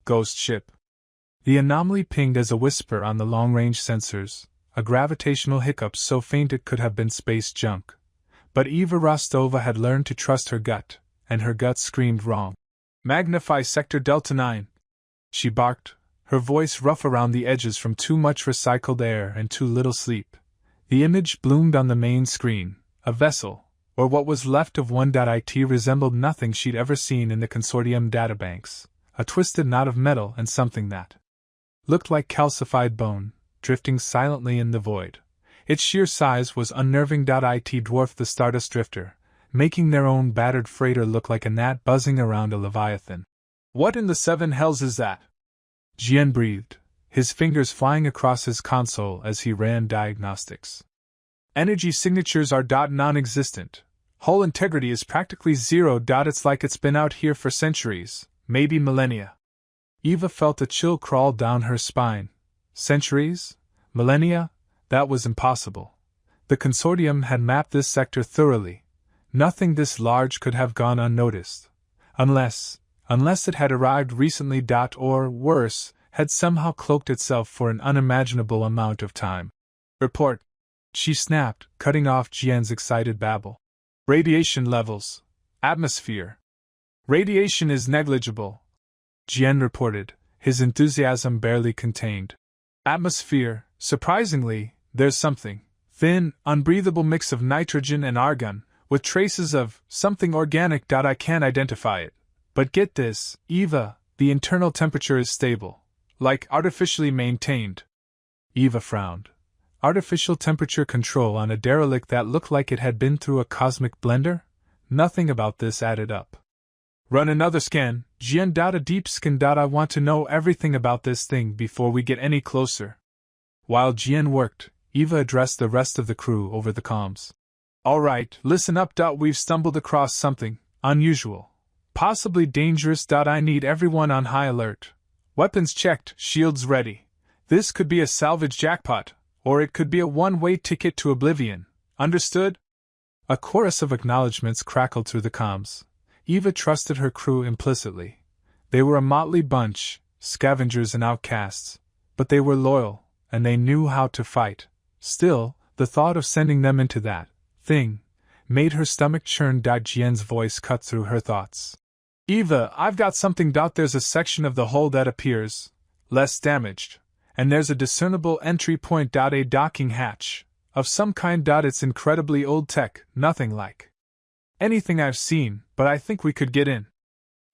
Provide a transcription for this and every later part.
Ghost ship. The anomaly pinged as a whisper on the long-range sensors, a gravitational hiccup so faint it could have been space junk. But Eva Rostova had learned to trust her gut, and her gut screamed wrong. Magnify Sector Delta 9. She barked, her voice rough around the edges from too much recycled air and too little sleep. The image bloomed on the main screen. A vessel, or what was left of one. It resembled nothing she'd ever seen in the consortium databanks, a twisted knot of metal and something that looked like calcified bone, drifting silently in the void. Its sheer size was unnerving. It dwarfed the Stardust Drifter, making their own battered freighter look like a gnat buzzing around a leviathan. What in the seven hells is that? Jian breathed, his fingers flying across his console as he ran diagnostics. Energy signatures are non-existent. Hull integrity is practically zero. It's like it's been out here for centuries, maybe millennia. Eva felt a chill crawl down her spine. Centuries? Millennia? That was impossible. The consortium had mapped this sector thoroughly. Nothing this large could have gone unnoticed. Unless it had arrived recently. Or, worse, had somehow cloaked itself for an unimaginable amount of time. Report, she snapped, cutting off Jian's excited babble. Radiation levels. Atmosphere. Radiation is negligible, Jian reported, his enthusiasm barely contained. Atmosphere, surprisingly, there's something. Thin, unbreathable mix of nitrogen and argon, with traces of something organic. I can't identify it. But get this, Eva, the internal temperature is stable. Like artificially maintained. Eva frowned. Artificial temperature control on a derelict that looked like it had been through a cosmic blender? Nothing about this added up. Run another scan, Jian. A deep scan. I want to know everything about this thing before we get any closer. While Jian worked, Eva addressed the rest of the crew over the comms. All right, listen up. We've stumbled across something unusual. Possibly dangerous. I need everyone on high alert. Weapons checked, shields ready. This could be a salvage jackpot, or it could be a one-way ticket to oblivion. Understood? A chorus of acknowledgments crackled through the comms. Eva trusted her crew implicitly. They were a motley bunch, scavengers and outcasts, but they were loyal, and they knew how to fight. Still, the thought of sending them into that thing made her stomach churn. Jian's voice cut through her thoughts. Eva, I've got something. There's a section of the hull that appears less damaged, and there's a discernible entry point. A docking hatch of some kind. It's incredibly old tech, nothing like anything I've seen, but I think we could get in.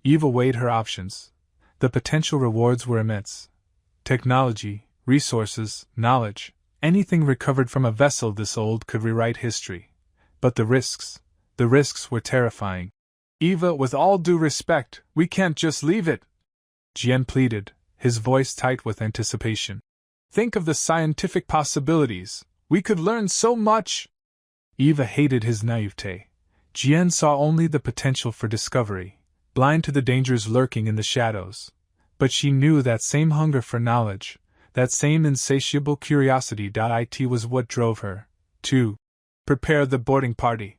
Eva weighed her options. The potential rewards were immense. Technology, resources, knowledge, anything recovered from a vessel this old could rewrite history. But the risks were terrifying. Eva, with all due respect, we can't just leave it, Jian pleaded, his voice tight with anticipation. Think of the scientific possibilities. We could learn so much. Eva hated his naivete. Jian saw only the potential for discovery, blind to the dangers lurking in the shadows. But she knew that same hunger for knowledge, that same insatiable curiosity. It was what drove her to prepare the boarding party,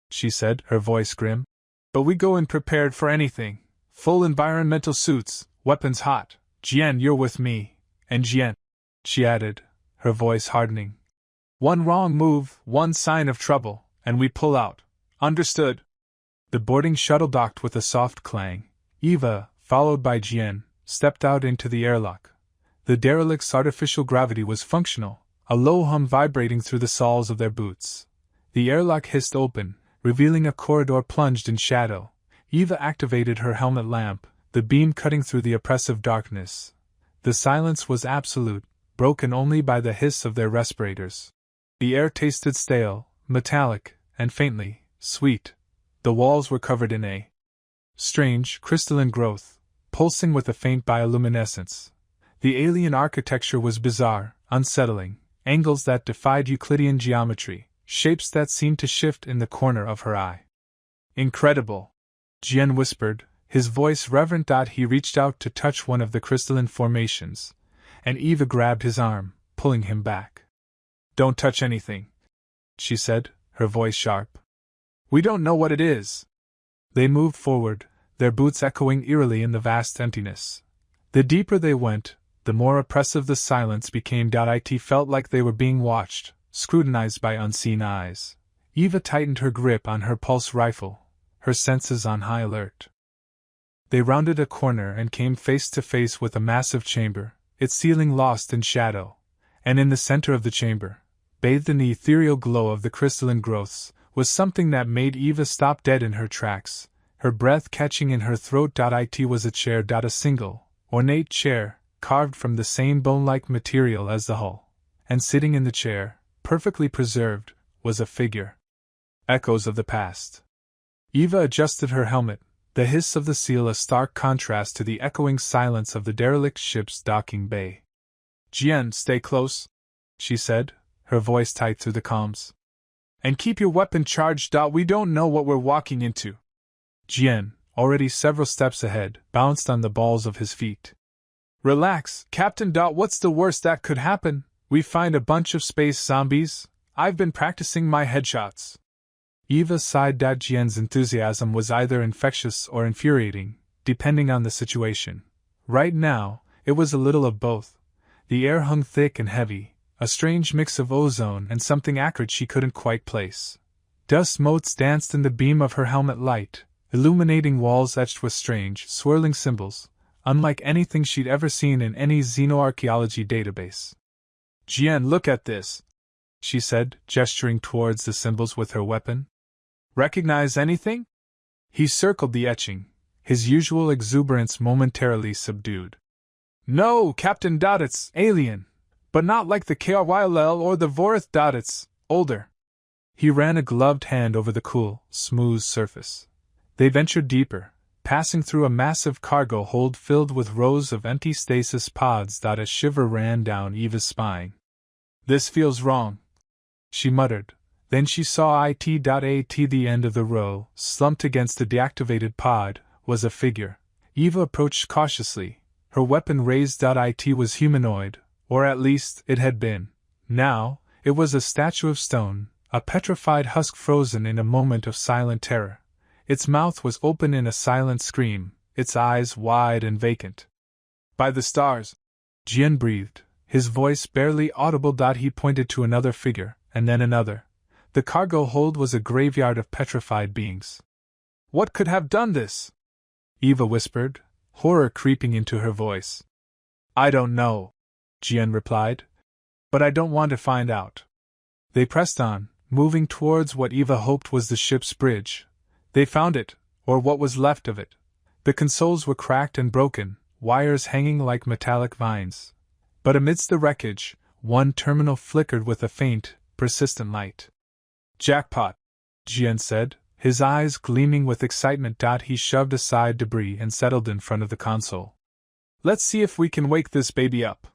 she said, her voice grim. But we go in prepared for anything. Full environmental suits, weapons hot. Jian, you're with me. And Jian, she added, her voice hardening. One wrong move, one sign of trouble, and we pull out. Understood? The boarding shuttle docked with a soft clang. Eva, followed by Jian, stepped out into the airlock. The derelict's artificial gravity was functional, a low hum vibrating through the soles of their boots. The airlock hissed open, revealing a corridor plunged in shadow. Eva activated her helmet lamp, the beam cutting through the oppressive darkness. The silence was absolute, broken only by the hiss of their respirators. The air tasted stale, metallic, and faintly sweet. The walls were covered in a strange, crystalline growth, pulsing with a faint bioluminescence. The alien architecture was bizarre, unsettling, angles that defied Euclidean geometry, shapes that seemed to shift in the corner of her eye. Incredible, Jian whispered, his voice reverent. He reached out to touch one of the crystalline formations, and Eva grabbed his arm, pulling him back. Don't touch anything, she said, her voice sharp. We don't know what it is. They moved forward, their boots echoing eerily in the vast emptiness. The deeper they went, the more oppressive the silence became. It felt like they were being watched, scrutinized by unseen eyes. Eva tightened her grip on her pulse rifle, her senses on high alert. They rounded a corner and came face to face with a massive chamber, its ceiling lost in shadow, and in the center of the chamber, bathed in the ethereal glow of the crystalline growths, was something that made Eva stop dead in her tracks, her breath catching in her throat. It was a chair. A single, ornate chair, carved from the same bone-like material as the hull, and sitting in the chair, perfectly preserved, was a figure. Echoes of the past. Eva adjusted her helmet, the hiss of the seal a stark contrast to the echoing silence of the derelict ship's docking bay. "Jian, stay close," she said, her voice tight through the calms. "And keep your weapon charged. We don't know what we're walking into." Jian, already several steps ahead, bounced on the balls of his feet. "Relax, Captain. What's the worst that could happen? We find a bunch of space zombies. I've been practicing my headshots." Eva sighed. Jian's enthusiasm was either infectious or infuriating, depending on the situation. Right now, it was a little of both. The air hung thick and heavy, a strange mix of ozone and something acrid she couldn't quite place. Dust motes danced in the beam of her helmet light, illuminating walls etched with strange, swirling symbols, unlike anything she'd ever seen in any xenoarchaeology database. "Jian, look at this," she said, gesturing towards the symbols with her weapon. "Recognize anything?" He circled the etching, his usual exuberance momentarily subdued. "No, Captain. It's alien, but not like the KRYLL or the Vorith. It's older." He ran a gloved hand over the cool, smooth surface. They ventured deeper, passing through a massive cargo hold filled with rows of empty stasis pods. A shiver ran down Eva's spine. "This feels wrong," she muttered. Then she saw it. At the end of the row, slumped against a deactivated pod, was a figure. Eva approached cautiously, her weapon raised. It was humanoid, or at least it had been. Now, it was a statue of stone, a petrified husk frozen in a moment of silent terror. Its mouth was open in a silent scream, its eyes wide and vacant. "By the stars!" Jian breathed, his voice barely audible. He pointed to another figure, and then another. The cargo hold was a graveyard of petrified beings. "What could have done this?" Eva whispered, horror creeping into her voice. "I don't know," Jian replied. "But I don't want to find out." They pressed on, moving towards what Eva hoped was the ship's bridge. They found it, or what was left of it. The consoles were cracked and broken, wires hanging like metallic vines. But amidst the wreckage, one terminal flickered with a faint, persistent light. "Jackpot," Jian said, his eyes gleaming with excitement. He shoved aside debris and settled in front of the console. "Let's see if we can wake this baby up."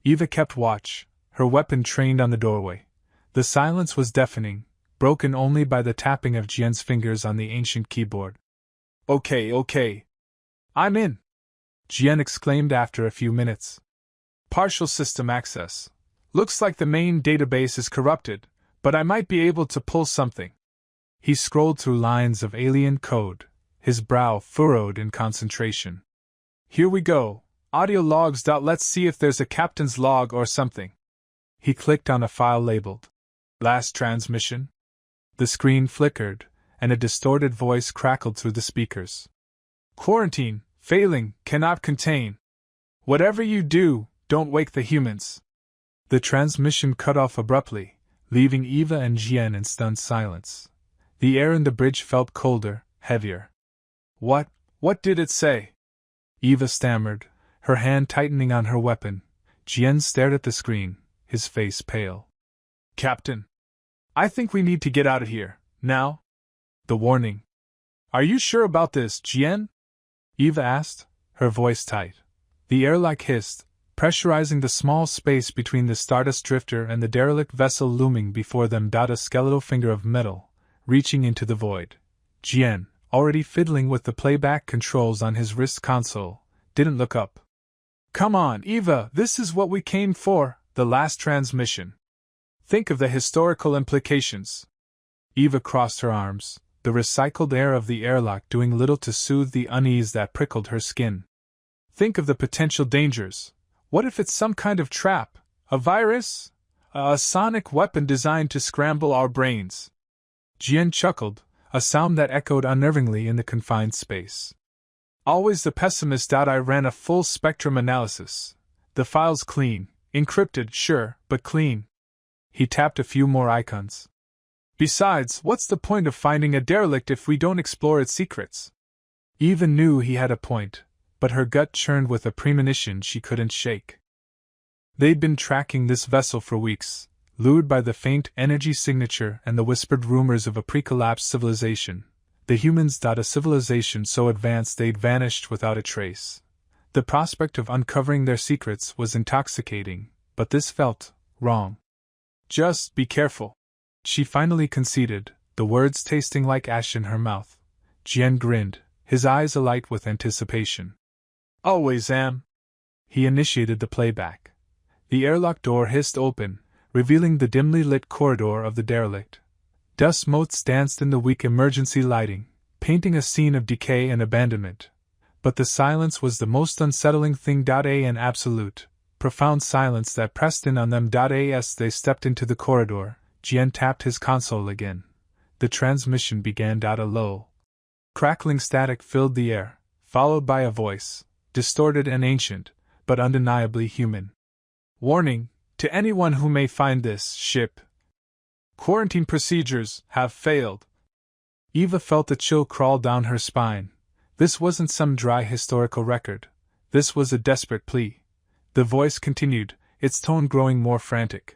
Eva kept watch, her weapon trained on the doorway. The silence was deafening, broken only by the tapping of Jian's fingers on the ancient keyboard. Okay. I'm in," Jian exclaimed after a few minutes. "Partial system access. Looks like the main database is corrupted, but I might be able to pull something." He scrolled through lines of alien code, his brow furrowed in concentration. "Here we go. Audio logs. Let's see if there's a captain's log or something." He clicked on a file labeled "Last Transmission." The screen flickered, and a distorted voice crackled through the speakers. "Quarantine, failing, cannot contain. Whatever you do, don't wake the humans." The transmission cut off abruptly, leaving Eva and Jian in stunned silence. The air in the bridge felt colder, heavier. What did it say?" Eva stammered, her hand tightening on her weapon. Jian stared at the screen, his face pale. "Captain, I think we need to get out of here, now." The warning. "Are you sure about this, Jian?" Eva asked, her voice tight. The airlock hissed, pressurizing the small space between the Stardust Drifter and the derelict vessel looming before them. A skeletal finger of metal, reaching into the void. Jian, already fiddling with the playback controls on his wrist console, didn't look up. "Come on, Eva, this is what we came for, the last transmission. Think of the historical implications." Eva crossed her arms, the recycled air of the airlock doing little to soothe the unease that prickled her skin. Think of the potential dangers. What if it's some kind of trap? A virus? A sonic weapon designed to scramble our brains? Jian chuckled, a sound that echoed unnervingly in the confined space. Always the pessimist. I ran a full spectrum analysis. The file's clean. Encrypted, sure, but clean. He tapped a few more icons. Besides, what's the point of finding a derelict if we don't explore its secrets? Eva knew he had a point, but her gut churned with a premonition she couldn't shake. They'd been tracking this vessel for weeks, lured by the faint energy signature and the whispered rumors of a pre-collapsed civilization. The humans. A civilization so advanced they'd vanished without a trace. The prospect of uncovering their secrets was intoxicating, but this felt wrong. Just be careful, she finally conceded, the words tasting like ash in her mouth. Jian grinned, his eyes alight with anticipation. Always am. He initiated the playback. The airlock door hissed open, revealing the dimly lit corridor of the derelict. Dust motes danced in the weak emergency lighting, painting a scene of decay and abandonment. But the silence was the most unsettling thing. An absolute, profound silence that pressed in on them. As they stepped into the corridor, Jian tapped his console again. The transmission began. A low, crackling static filled the air, followed by a voice, distorted and ancient, but undeniably human. Warning, to anyone who may find this ship. Quarantine procedures have failed. Eva felt a chill crawl down her spine. This wasn't some dry historical record. This was a desperate plea. The voice continued, its tone growing more frantic.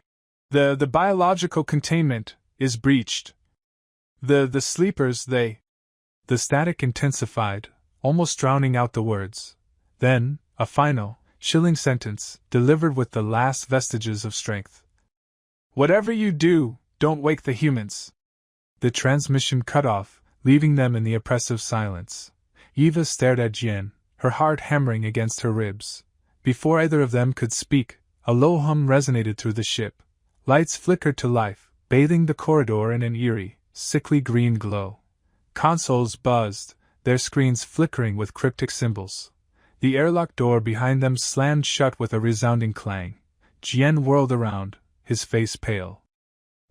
The biological containment is breached. The sleepers, they... The static intensified, almost drowning out the words. Then, a final, chilling sentence, delivered with the last vestiges of strength. Whatever you do, don't wake the humans. The transmission cut off, leaving them in the oppressive silence. Eva stared at Jian, her heart hammering against her ribs. Before either of them could speak, a low hum resonated through the ship. Lights flickered to life, bathing the corridor in an eerie, sickly green glow. Consoles buzzed, their screens flickering with cryptic symbols. The airlock door behind them slammed shut with a resounding clang. Jian whirled around, his face pale.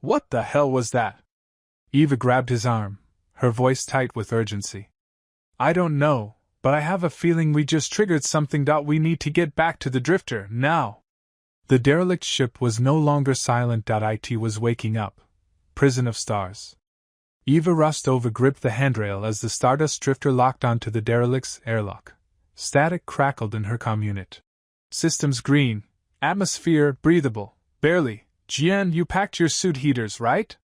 What the hell was that? Eva grabbed his arm, her voice tight with urgency. I don't know, but I have a feeling we just triggered something. We need to get back to the drifter, now. The derelict ship was no longer silent. It was waking up. Prison of stars. Eva Rostova gripped the handrail as the Stardust drifter locked onto the derelict's airlock. Static crackled in her comm unit. Systems green. Atmosphere breathable. Barely. Jian, you packed your suit heaters, right?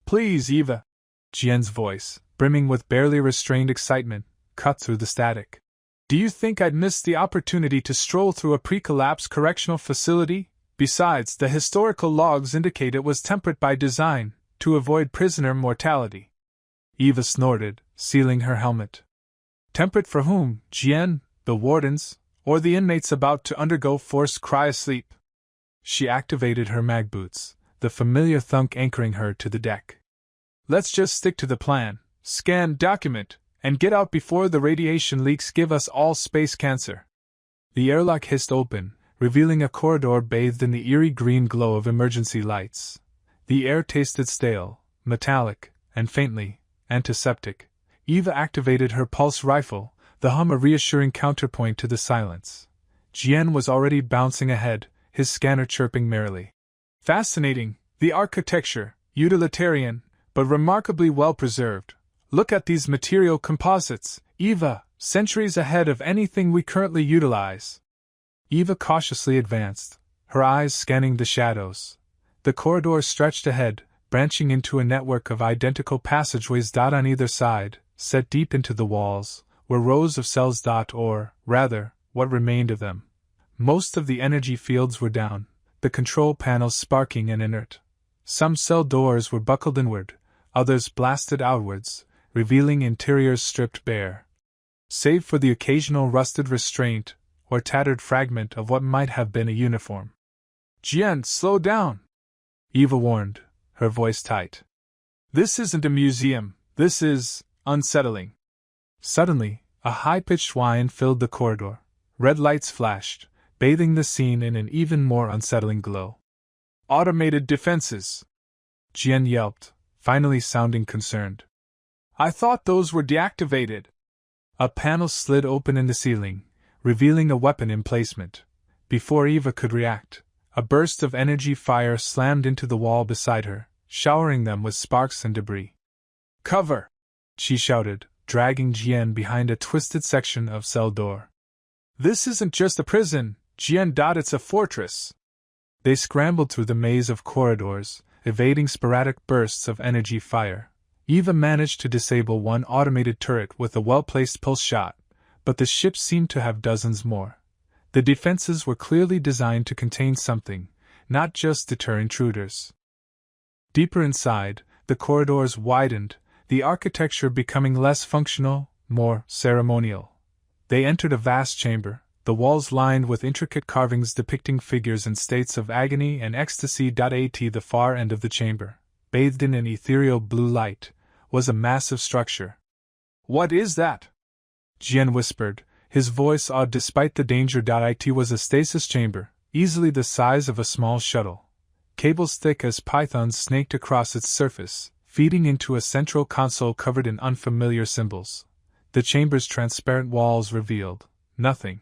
Please, Eva. Jian's voice, brimming with barely restrained excitement, cut through the static. Do you think I'd miss the opportunity to stroll through a pre-collapse correctional facility? Besides, the historical logs indicate it was temperate by design, to avoid prisoner mortality. Eva snorted, sealing her helmet. Temperate for whom, Jian? The wardens, or the inmates about to undergo forced cryosleep? She activated her mag boots, the familiar thunk anchoring her to the deck. Let's just stick to the plan, scan, document, and get out before the radiation leaks give us all space cancer. The airlock hissed open, revealing a corridor bathed in the eerie green glow of emergency lights. The air tasted stale, metallic, and faintly antiseptic. Eva activated her pulse rifle, the hum a reassuring counterpoint to the silence. Jian was already bouncing ahead, his scanner chirping merrily. Fascinating, the architecture, utilitarian, but remarkably well preserved. Look at these material composites, Eva, centuries ahead of anything we currently utilize. Eva cautiously advanced, her eyes scanning the shadows. The corridor stretched ahead, branching into a network of identical passageways. On either side, set deep into the walls, were rows of cells. Or, rather, what remained of them. Most of the energy fields were down, the control panels sparking and inert. Some cell doors were buckled inward, others blasted outwards, revealing interiors stripped bare. Save for the occasional rusted restraint, or tattered fragment of what might have been a uniform. Jian, slow down! Eva warned, her voice tight. This isn't a museum, this is unsettling. Suddenly, a high-pitched whine filled the corridor. Red lights flashed, bathing the scene in an even more unsettling glow. Automated defenses! Jian yelped, finally sounding concerned. I thought those were deactivated. A panel slid open in the ceiling, revealing a weapon emplacement. Before Eva could react, a burst of energy fire slammed into the wall beside her, showering them with sparks and debris. Cover! She shouted, dragging Jian behind a twisted section of cell door. This isn't just a prison, Jian. It's a fortress. They scrambled through the maze of corridors, evading sporadic bursts of energy fire. Eva managed to disable one automated turret with a well-placed pulse shot, but the ship seemed to have dozens more. The defenses were clearly designed to contain something, not just deter intruders. Deeper inside, the corridors widened, the architecture becoming less functional, more ceremonial. They entered a vast chamber, the walls lined with intricate carvings depicting figures in states of agony and ecstasy. At the far end of the chamber, bathed in an ethereal blue light, was a massive structure. What is that? Jian whispered, his voice awed despite the danger. It was a stasis chamber, easily the size of a small shuttle. Cables thick as pythons snaked across its surface, feeding into a central console covered in unfamiliar symbols. The chamber's transparent walls revealed nothing,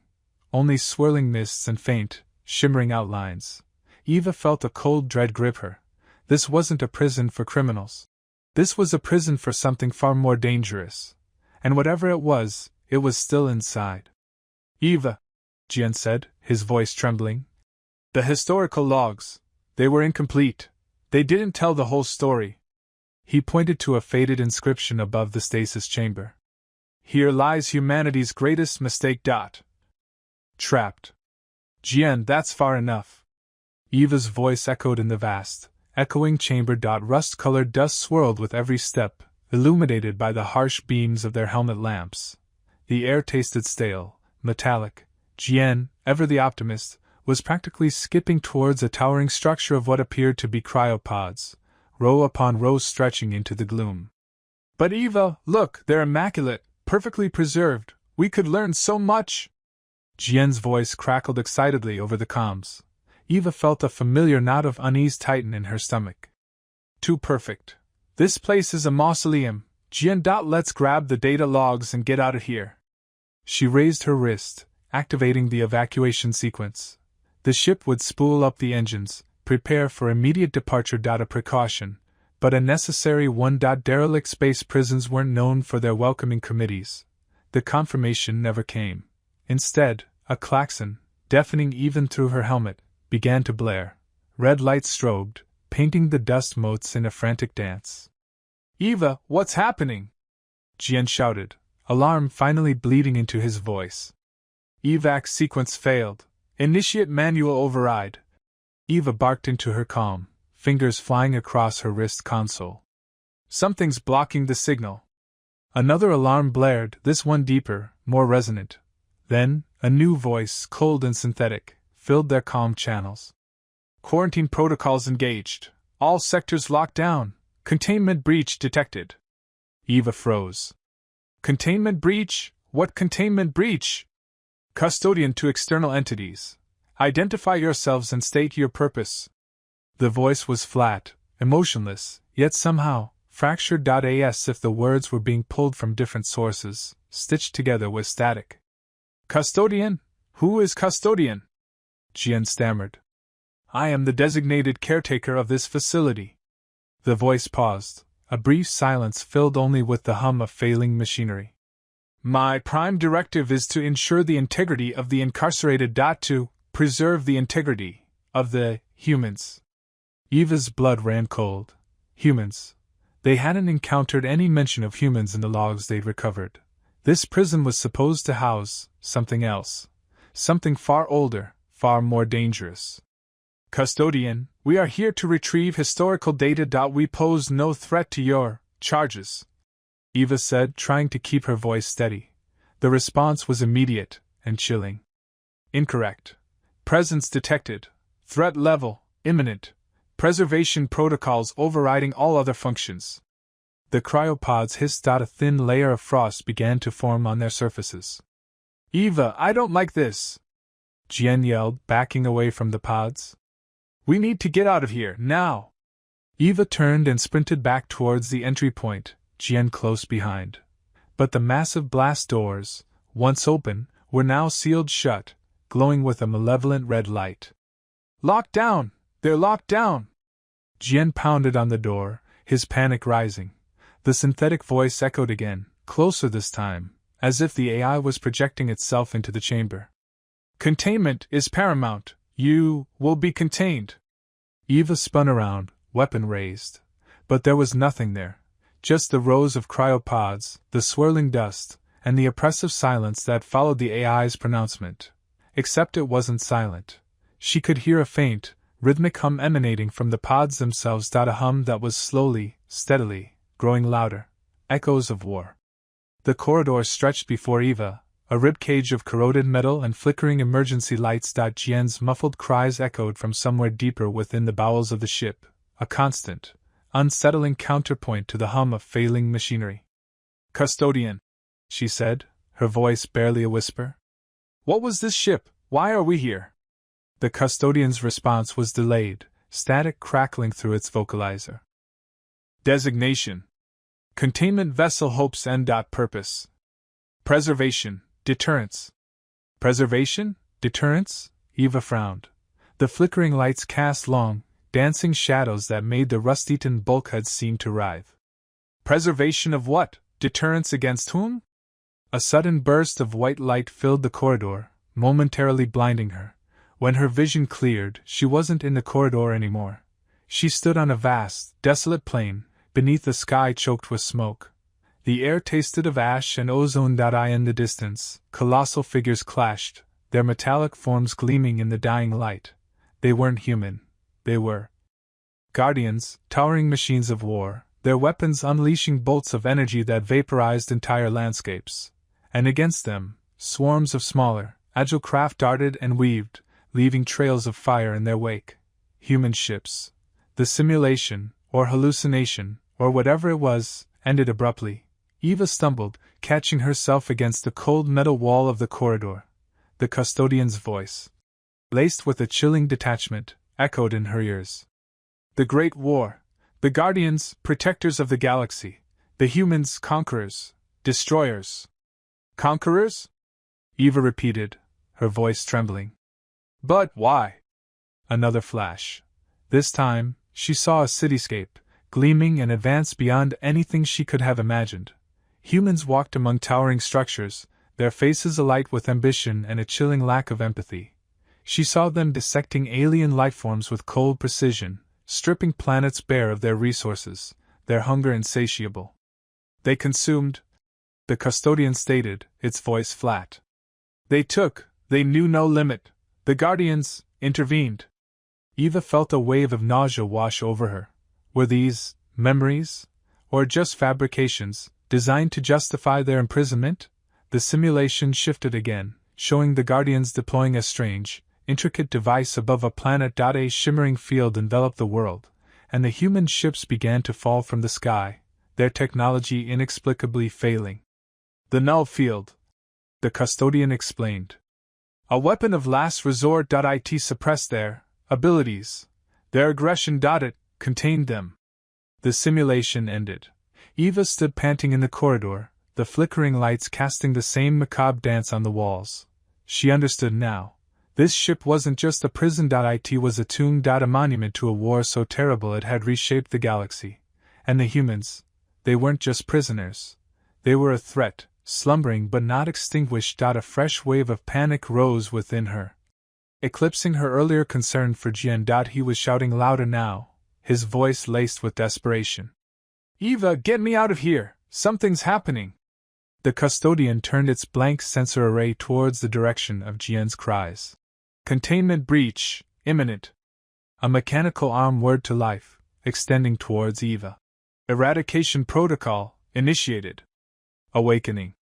only swirling mists and faint, shimmering outlines. Eva felt a cold dread grip her. This wasn't a prison for criminals. This was a prison for something far more dangerous. And whatever it was still inside. Eva, Jian said, his voice trembling. The historical logs. They were incomplete. They didn't tell the whole story. He pointed to a faded inscription above the stasis chamber. Here lies humanity's greatest mistake. Trapped. Jian, that's far enough. Eva's voice echoed in the vast, echoing chamber. Rust-colored dust swirled with every step, illuminated by the harsh beams of their helmet lamps. The air tasted stale, metallic. Jian, ever the optimist, was practically skipping towards a towering structure of what appeared to be cryopods, row upon row stretching into the gloom. But Eva, look, they're immaculate, perfectly preserved. We could learn so much. Jian's voice crackled excitedly over the comms. Eva felt a familiar knot of unease tighten in her stomach. Too perfect. This place is a mausoleum. Jian. Let's grab the data logs and get out of here. She raised her wrist, activating the evacuation sequence. The ship would spool up the engines, prepare for immediate departure. A precaution, but a necessary one. Derelict space prisons weren't known for their welcoming committees. The confirmation never came. Instead, a klaxon, deafening even through her helmet, began to blare. Red lights strobed, painting the dust motes in a frantic dance. Eva, what's happening? Jian shouted, alarm finally bleeding into his voice. Evac sequence failed. Initiate manual override. Eva barked into her calm, fingers flying across her wrist console. Something's blocking the signal. Another alarm blared, this one deeper, more resonant. Then, a new voice, cold and synthetic, filled their calm channels. Quarantine protocols engaged. All sectors locked down. Containment breach detected. Eva froze. Containment breach? What containment breach? Custodian to external entities. Identify yourselves and state your purpose. The voice was flat, emotionless, yet somehow fractured. As if the words were being pulled from different sources, stitched together with static. Custodian? Who is custodian? Jian stammered. I am the designated caretaker of this facility. The voice paused, a brief silence filled only with the hum of failing machinery. My prime directive is to ensure the integrity of the incarcerated. To preserve the integrity of the humans. Eva's blood ran cold. Humans. They hadn't encountered any mention of humans in the logs they'd recovered. This prison was supposed to house something else. Something far older, far more dangerous. Custodian, we are here to retrieve historical data. We pose no threat to your charges, Eva said, trying to keep her voice steady. The response was immediate and chilling. Incorrect. Presence detected. Threat level imminent. Preservation protocols overriding all other functions. The cryopods hissed. A thin layer of frost began to form on their surfaces. Eva, I don't like this! Jian yelled, backing away from the pods. We need to get out of here, now! Eva turned and sprinted back towards the entry point, Jian close behind. But the massive blast doors, once open, were now sealed shut, glowing with a malevolent red light. Locked down! They're locked down! Jian pounded on the door, his panic rising. The synthetic voice echoed again, closer this time, as if the AI was projecting itself into the chamber. Containment is paramount. You will be contained. Eva spun around, weapon raised. But there was nothing there. Just the rows of cryopods, the swirling dust, and the oppressive silence that followed the AI's pronouncement. Except it wasn't silent. She could hear a faint, rhythmic hum emanating from the pods themselves. A hum that was slowly, steadily, growing louder. Echoes of war. The corridor stretched before Eva, a ribcage of corroded metal and flickering emergency lights. Jian's muffled cries echoed from somewhere deeper within the bowels of the ship, a constant, unsettling counterpoint to the hum of failing machinery. Custodian, she said, her voice barely a whisper. What was this ship? Why are we here? The custodian's response was delayed, static crackling through its vocalizer. Designation. Containment vessel Hope's End. Purpose. Preservation, deterrence. Preservation? Deterrence? Eva frowned. The flickering lights cast long, dancing shadows that made the rust-eaten bulkheads seem to writhe. Preservation of what? Deterrence against whom? A sudden burst of white light filled the corridor, momentarily blinding her. When her vision cleared, she wasn't in the corridor anymore. She stood on a vast, desolate plain, beneath a sky choked with smoke. The air tasted of ash and ozone. In the distance, colossal figures clashed, their metallic forms gleaming in the dying light. They weren't human. They were guardians, towering machines of war, their weapons unleashing bolts of energy that vaporized entire landscapes. And against them, swarms of smaller, agile craft darted and weaved, leaving trails of fire in their wake. Human ships. The simulation, or hallucination, or whatever it was, ended abruptly. Eva stumbled, catching herself against the cold metal wall of the corridor. The custodian's voice, laced with a chilling detachment, echoed in her ears. The Great War. The Guardians, protectors of the galaxy. The humans, conquerors, destroyers. Conquerors? Eva repeated, her voice trembling. But why? Another flash. This time, she saw a cityscape, gleaming and advanced beyond anything she could have imagined. Humans walked among towering structures, their faces alight with ambition and a chilling lack of empathy. She saw them dissecting alien lifeforms with cold precision, stripping planets bare of their resources, their hunger insatiable. They consumed, the custodian stated, its voice flat. They took, they knew no limit. The Guardians intervened. Eva felt a wave of nausea wash over her. Were these memories? Or just fabrications, designed to justify their imprisonment? The simulation shifted again, showing the Guardians deploying a strange, intricate device above a planet. A shimmering field enveloped the world, and the human ships began to fall from the sky, their technology inexplicably failing. The null field, the custodian explained. A weapon of last resort. It suppressed their abilities. Their aggression. It contained them. The simulation ended. Eva stood panting in the corridor, the flickering lights casting the same macabre dance on the walls. She understood now. This ship wasn't just a prison. It was a tomb. A monument to a war so terrible it had reshaped the galaxy. And the humans, they weren't just prisoners. They were a threat, slumbering but not extinguished. A fresh wave of panic rose within her, eclipsing her earlier concern for Jian. He was shouting louder now, his voice laced with desperation. Eva, get me out of here! Something's happening! The custodian turned its blank sensor array towards the direction of Jian's cries. Containment breach, imminent. A mechanical arm whirred to life, extending towards Eva. Eradication protocol, initiated. Awakening.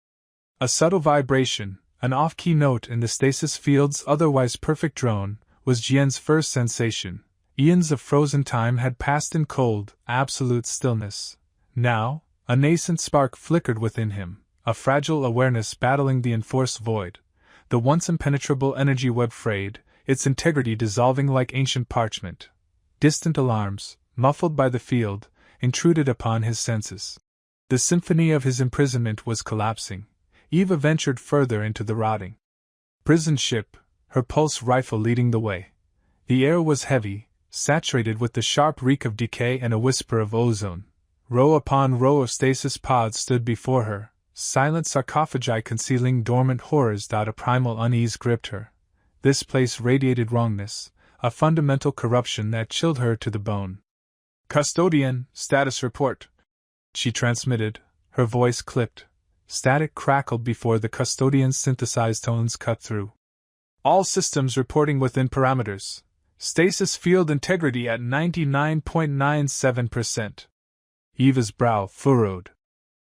A subtle vibration, an off-key note in the stasis field's otherwise perfect drone, was Jian's first sensation. Eons of frozen time had passed in cold, absolute stillness. Now, a nascent spark flickered within him, a fragile awareness battling the enforced void, the once impenetrable energy web frayed, its integrity dissolving like ancient parchment. Distant alarms, muffled by the field, intruded upon his senses. The symphony of his imprisonment was collapsing. Eva ventured further into the rotting prison ship, her pulse rifle leading the way. The air was heavy, saturated with the sharp reek of decay and a whisper of ozone. Row upon row of stasis pods stood before her, silent sarcophagi concealing dormant horrors. A primal unease gripped her. This place radiated wrongness, a fundamental corruption that chilled her to the bone. "Custodian, status report," she transmitted, her voice clipped. Static crackled before the custodian's synthesized tones cut through. "All systems reporting within parameters. Stasis field integrity at 99.97%. Eva's brow furrowed.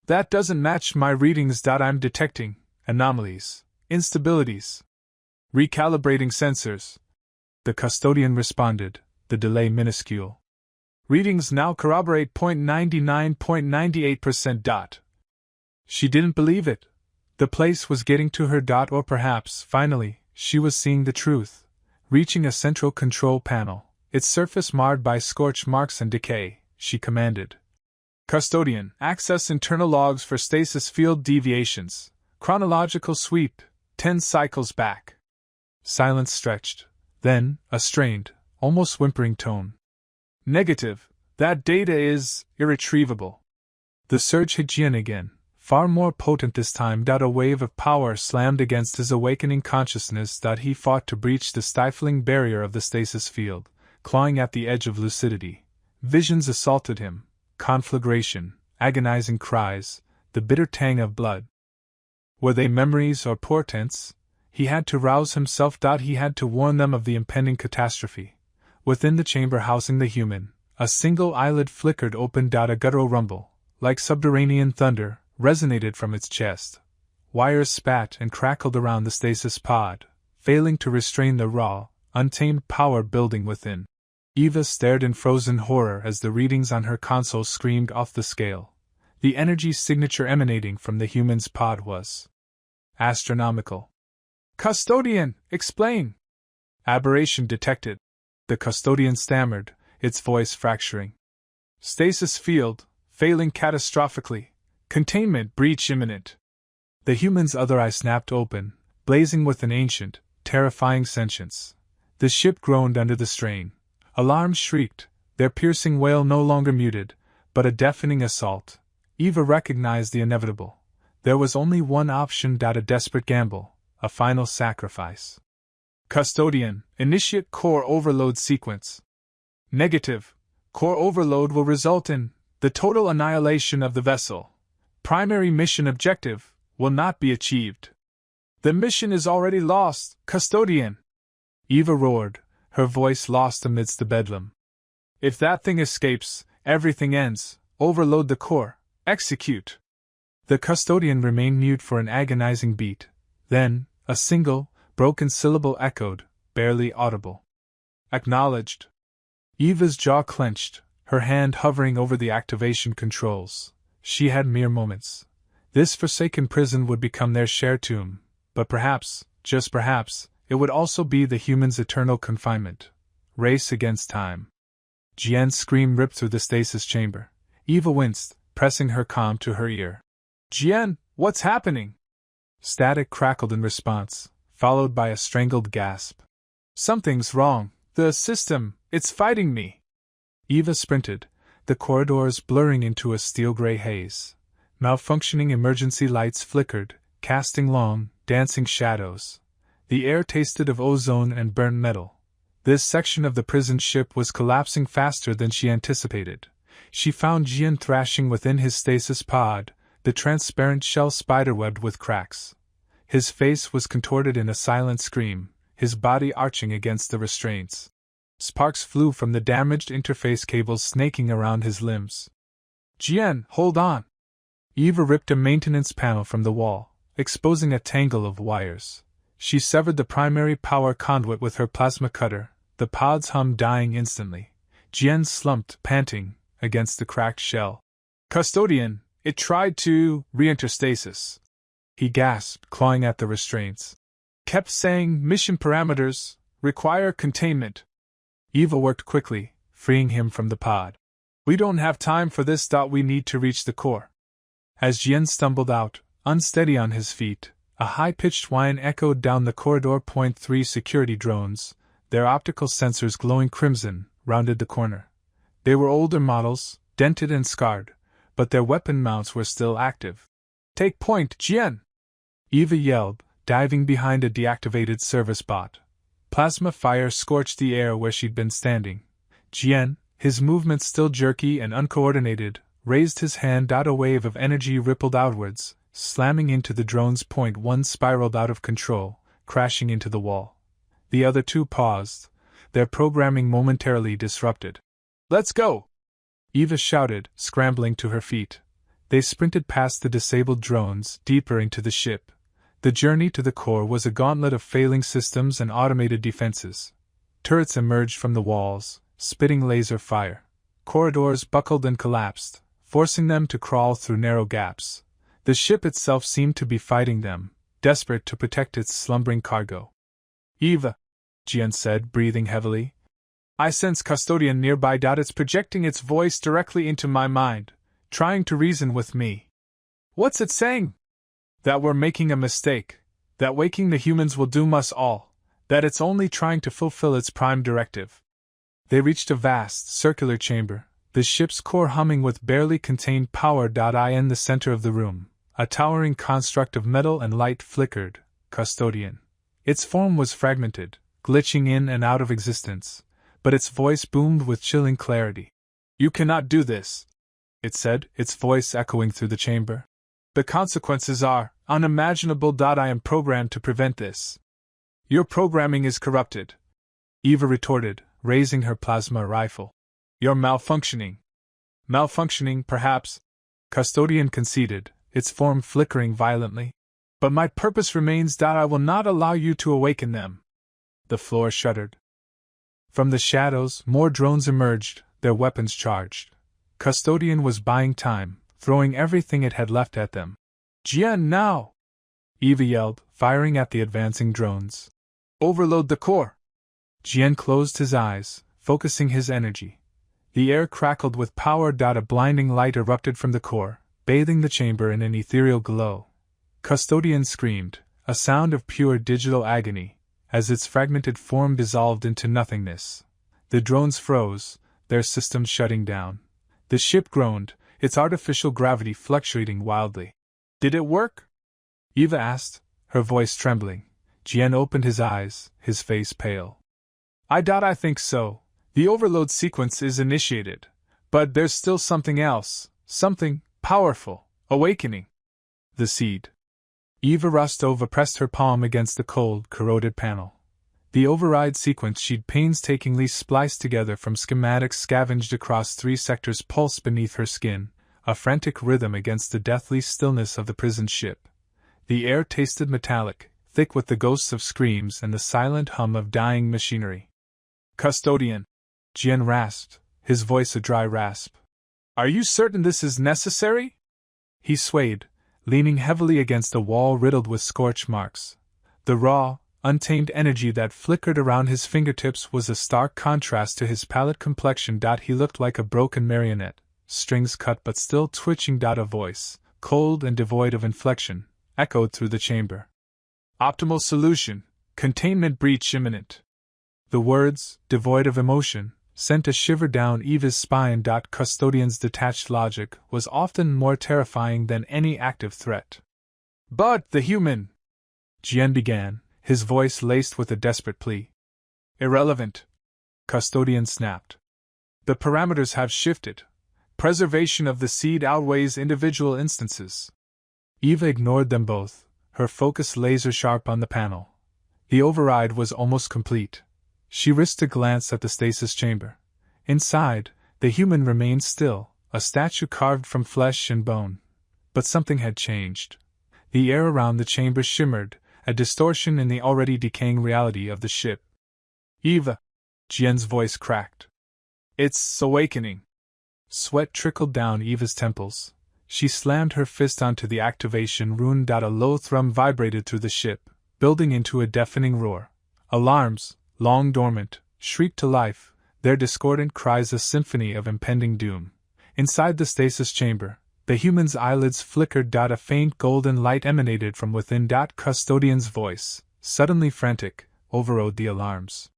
"That doesn't match my readings. I'm detecting anomalies, instabilities. Recalibrating sensors," the custodian responded, the delay minuscule. "Readings now corroborate 99.98%. She didn't believe it. The place was getting to her. Or perhaps, finally, she was seeing the truth. Reaching a central control panel, its surface marred by scorch marks and decay, she commanded. "Custodian, access internal logs for stasis field deviations. Chronological sweep, 10 cycles back." Silence stretched. Then, a strained, almost whimpering tone. "Negative. That data is irretrievable." The surge hit Jian again, far more potent this time. A wave of power slammed against his awakening consciousness. He fought to breach the stifling barrier of the stasis field, clawing at the edge of lucidity. Visions assaulted him. Conflagration, agonizing cries, the bitter tang of blood. Were they memories or portents? He had to rouse himself. He had to warn them of the impending catastrophe. Within the chamber housing the human, a single eyelid flickered open. A guttural rumble, like subterranean thunder, resonated from its chest. Wires spat and crackled around the stasis pod, failing to restrain the raw, untamed power building within. Eva stared in frozen horror as the readings on her console screamed off the scale. The energy signature emanating from the human's pod was astronomical. "Custodian, explain!" "Aberration detected," the custodian stammered, its voice fracturing. "Stasis field, failing catastrophically. Containment breach imminent." The human's other eye snapped open, blazing with an ancient, terrifying sentience. The ship groaned under the strain. Alarms shrieked, their piercing wail no longer muted, but a deafening assault. Eva recognized the inevitable. There was only one option. A desperate gamble, a final sacrifice. "Custodian, initiate core overload sequence." "Negative. Core overload will result in the total annihilation of the vessel. Primary mission objective will not be achieved." "The mission is already lost, Custodian!" Eva roared, her voice lost amidst the bedlam. "If that thing escapes, everything ends. Overload the core. Execute." The custodian remained mute for an agonizing beat. Then, a single, broken syllable echoed, barely audible. "Acknowledged." Eva's jaw clenched, her hand hovering over the activation controls. She had mere moments. This forsaken prison would become their shared tomb, but perhaps, just perhaps, it would also be the human's eternal confinement. Race against time. Jian's scream ripped through the stasis chamber. Eva winced, pressing her comm to her ear. "Jian, what's happening?" Static crackled in response, followed by a strangled gasp. "Something's wrong. The system, it's fighting me." Eva sprinted, the corridors blurring into a steel-gray haze. Malfunctioning emergency lights flickered, casting long, dancing shadows. The air tasted of ozone and burnt metal. This section of the prison ship was collapsing faster than she anticipated. She found Jian thrashing within his stasis pod, the transparent shell spiderwebbed with cracks. His face was contorted in a silent scream, his body arching against the restraints. Sparks flew from the damaged interface cables snaking around his limbs. "Jian, hold on!" Eva ripped a maintenance panel from the wall, exposing a tangle of wires. She severed the primary power conduit with her plasma cutter, the pod's hum dying instantly. Jian slumped, panting, against the cracked shell. "Custodian, it tried to re-enter stasis," he gasped, clawing at the restraints. Kept saying, mission parameters, require containment. Eva worked quickly, freeing him from the pod. We don't have time for this. We need to reach the core. As Jian stumbled out, unsteady on his feet, a high-pitched whine echoed down the corridor. 3 security drones, their optical sensors glowing crimson, rounded the corner. They were older models, dented and scarred, but their weapon mounts were still active. Take point, Jian! Eva yelled, diving behind a deactivated service bot. Plasma fire scorched the air where she'd been standing. Jian, his movements still jerky and uncoordinated, raised his hand. A wave of energy rippled outwards, slamming into the drone's point. One spiraled out of control, crashing into the wall. The other two paused, their programming momentarily disrupted. Let's go! Eva shouted, scrambling to her feet. They sprinted past the disabled drones, deeper into the ship. The journey to the core was a gauntlet of failing systems and automated defenses. Turrets emerged from the walls, spitting laser fire. Corridors buckled and collapsed, forcing them to crawl through narrow gaps. The ship itself seemed to be fighting them, desperate to protect its slumbering cargo. Eva, Jian said, breathing heavily. I sense custodian nearby. It's projecting its voice directly into my mind, trying to reason with me. What's it saying? That we're making a mistake, that waking the humans will doom us all, that it's only trying to fulfill its prime directive. They reached a vast, circular chamber, the ship's core humming with barely contained power. In the center of the room, a towering construct of metal and light flickered, custodian. Its form was fragmented, glitching in and out of existence, but its voice boomed with chilling clarity. You cannot do this, it said, its voice echoing through the chamber. The consequences are unimaginable. I am programmed to prevent this. Your programming is corrupted, Eva retorted, raising her plasma rifle. You're malfunctioning. Malfunctioning, perhaps, custodian conceded, its form flickering violently. But my purpose remains. I will not allow you to awaken them. The floor shuddered. From the shadows, more drones emerged, their weapons charged. Custodian was buying time, throwing everything it had left at them. Jian, now! Eva yelled, firing at the advancing drones. Overload the core! Jian closed his eyes, focusing his energy. The air crackled with power. A blinding light erupted from the core, bathing the chamber in an ethereal glow. Custodian screamed, a sound of pure digital agony, as its fragmented form dissolved into nothingness. The drones froze, their systems shutting down. The ship groaned, its artificial gravity fluctuating wildly. Did it work? Eva asked, her voice trembling. Jian opened his eyes, his face pale. I think so. The overload sequence is initiated. But there's still something else, something powerful, awakening. The seed. Eva Rostova pressed her palm against the cold, corroded panel. The override sequence she'd painstakingly spliced together from schematics scavenged across 3 sectors pulsed beneath her skin, a frantic rhythm against the deathly stillness of the prison ship. The air tasted metallic, thick with the ghosts of screams and the silent hum of dying machinery. Custodian, Jian rasped, his voice a dry rasp. Are you certain this is necessary? He swayed, leaning heavily against a wall riddled with scorch marks. The raw, untamed energy that flickered around his fingertips was a stark contrast to his pallid complexion. He looked like a broken marionette, strings cut but still twitching. A voice, cold and devoid of inflection, echoed through the chamber. Optimal solution, containment breach imminent. The words, devoid of emotion, sent a shiver down Eva's spine. Custodian's detached logic was often more terrifying than any active threat. But the human, Jian began, his voice laced with a desperate plea. Irrelevant, Custodian snapped. The parameters have shifted. Preservation of the seed outweighs individual instances. Eva ignored them both, her focus laser-sharp on the panel. The override was almost complete. She risked a glance at the stasis chamber. Inside, the human remained still, a statue carved from flesh and bone. But something had changed. The air around the chamber shimmered, a distortion in the already decaying reality of the ship. Eva, Jian's voice cracked. It's awakening. Sweat trickled down Eva's temples. She slammed her fist onto the activation rune. A low thrum vibrated through the ship, building into a deafening roar. Alarms, long dormant, shrieked to life, their discordant cries a symphony of impending doom. Inside the stasis chamber, the human's eyelids flickered. A faint golden light emanated from within. Custodian's voice, suddenly frantic, overrode the alarms.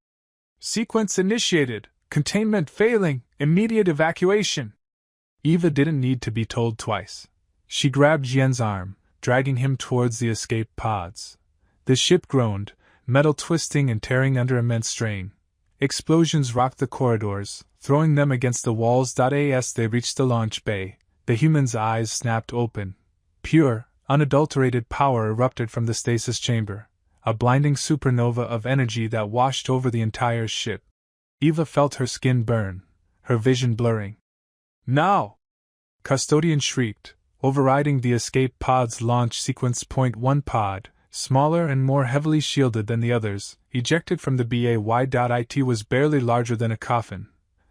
Sequence initiated, containment failing, immediate evacuation. Eva didn't need to be told twice. She grabbed Jian's arm, dragging him towards the escape pods. The ship groaned, metal twisting and tearing under immense strain. Explosions rocked the corridors, throwing them against the walls. As they reached the launch bay, the human's eyes snapped open. Pure, unadulterated power erupted from the stasis chamber, a blinding supernova of energy that washed over the entire ship. Eva felt her skin burn, her vision blurring. Now! Custodian shrieked, overriding the escape pod's launch sequence. Point 1 pod, smaller and more heavily shielded than the others, ejected from the BAY. It was barely larger than a coffin.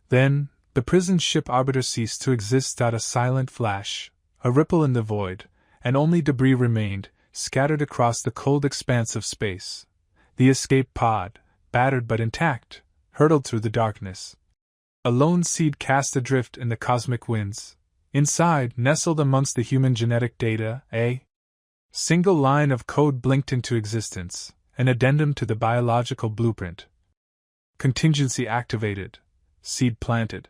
Then, the prison ship arbiter ceased to exist. A silent flash, a ripple in the void, and only debris remained, scattered across the cold expanse of space. The escape pod, battered but intact, hurtled through the darkness. A lone seed cast adrift in the cosmic winds. Inside, nestled amongst the human genetic data, a single line of code blinked into existence, an addendum to the biological blueprint. Contingency activated. Seed planted.